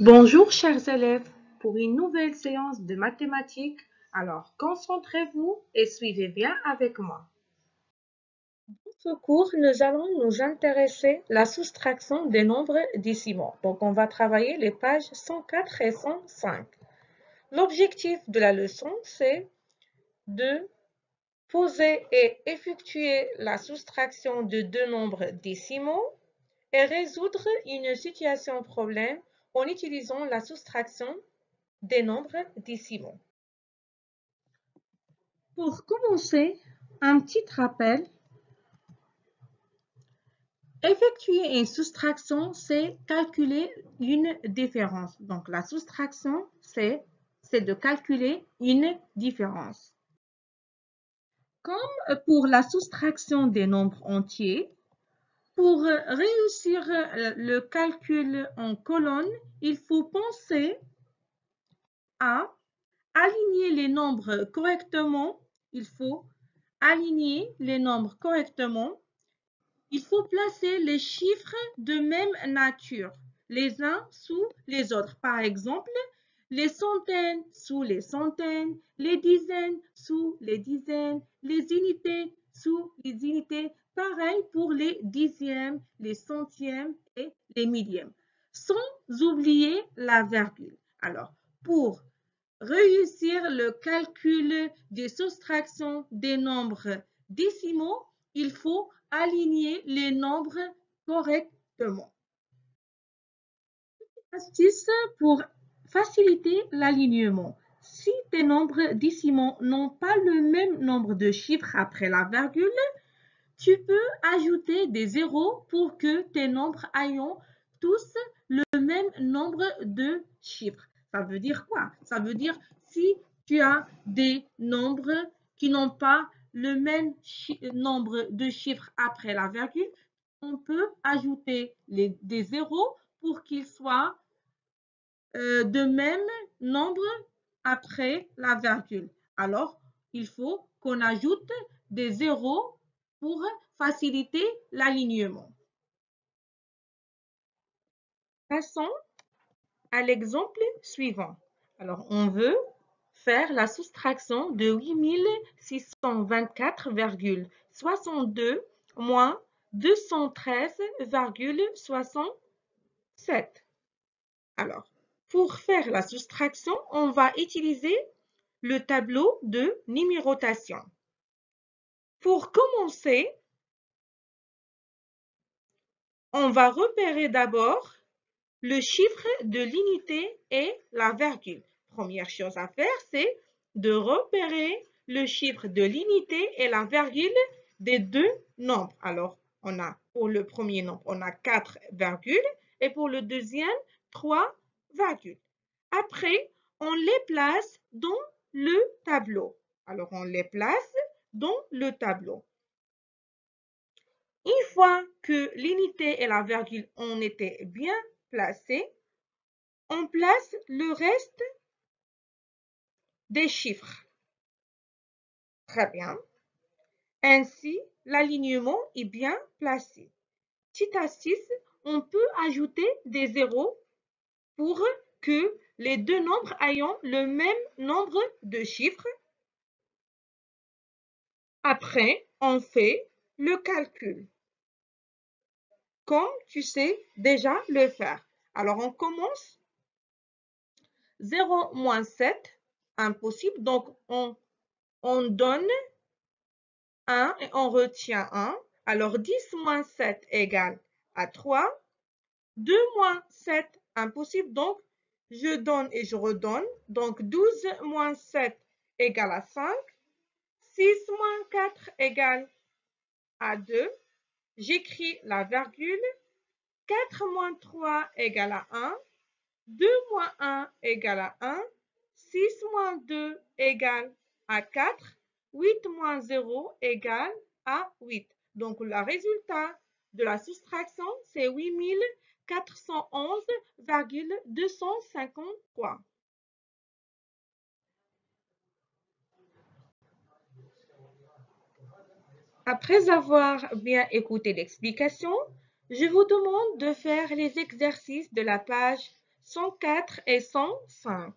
Bonjour chers élèves, pour une nouvelle séance de mathématiques, alors concentrez-vous et suivez bien avec moi. Dans ce cours, nous allons nous intéresser à la soustraction des nombres décimaux. Donc on va travailler les pages 104 et 105. L'objectif de la leçon, c'est de poser et effectuer la soustraction de deux nombres décimaux et résoudre une situation problème en utilisant la soustraction des nombres décimaux. Pour commencer, un petit rappel. Effectuer une soustraction, c'est calculer une différence. Donc, la soustraction, c'est de calculer une différence. Comme pour la soustraction des nombres entiers, pour réussir le calcul en colonne, il faut penser à aligner les nombres correctement. Il faut aligner les nombres correctement. Il faut placer les chiffres de même nature, les uns sous les autres. Par exemple, les centaines sous les centaines, les dizaines sous les dizaines, les unités sous les unités. Pareil pour les dixièmes, les centièmes et les millièmes, sans oublier la virgule. Alors, pour réussir le calcul des soustractions des nombres décimaux, il faut aligner les nombres correctement. Astuce pour faciliter l'alignement. Si tes nombres décimaux n'ont pas le même nombre de chiffres après la virgule, tu peux ajouter des zéros pour que tes nombres aient tous le même nombre de chiffres. Ça veut dire quoi? Ça veut dire si tu as des nombres qui n'ont pas le même nombre de chiffres après la virgule, on peut ajouter des zéros pour qu'ils soient de même nombre après la virgule. Alors, il faut qu'on ajoute des zéros pour faciliter l'alignement. Passons à l'exemple suivant. Alors, on veut faire la soustraction de 8624,62 moins 213,67. Alors, pour faire la soustraction, on va utiliser le tableau de numérotation. Pour commencer, on va repérer d'abord le chiffre de l'unité et la virgule. Première chose à faire, c'est de repérer le chiffre de l'unité et la virgule des deux nombres. Alors, on a pour le premier nombre, on a 4 virgules et pour le deuxième, 3 virgules. Après, on les place dans le tableau. Alors, on les place dans le tableau. Une fois que l'unité et la virgule ont été bien placées, on place le reste des chiffres. Très bien. Ainsi, l'alignement est bien placé. Petite astuce, on peut ajouter des zéros pour que les deux nombres aient le même nombre de chiffres. Après, on fait le calcul, comme tu sais déjà le faire. Alors, on commence 0 moins 7, impossible. Donc, on donne 1 et on retient 1. Alors, 10 moins 7 égale à 3. 2 moins 7, impossible. Donc, je donne et je redonne. Donc, 12 moins 7 égale à 5. 6 moins 4 égale à 2. J'écris la virgule. 4 moins 3 égale à 1. 2 moins 1 égale à 1. 6 moins 2 égale à 4. 8 moins 0 égale à 8. Donc, le résultat de la soustraction, c'est 8411,253. Après avoir bien écouté l'explication, je vous demande de faire les exercices de la page 104 et 105.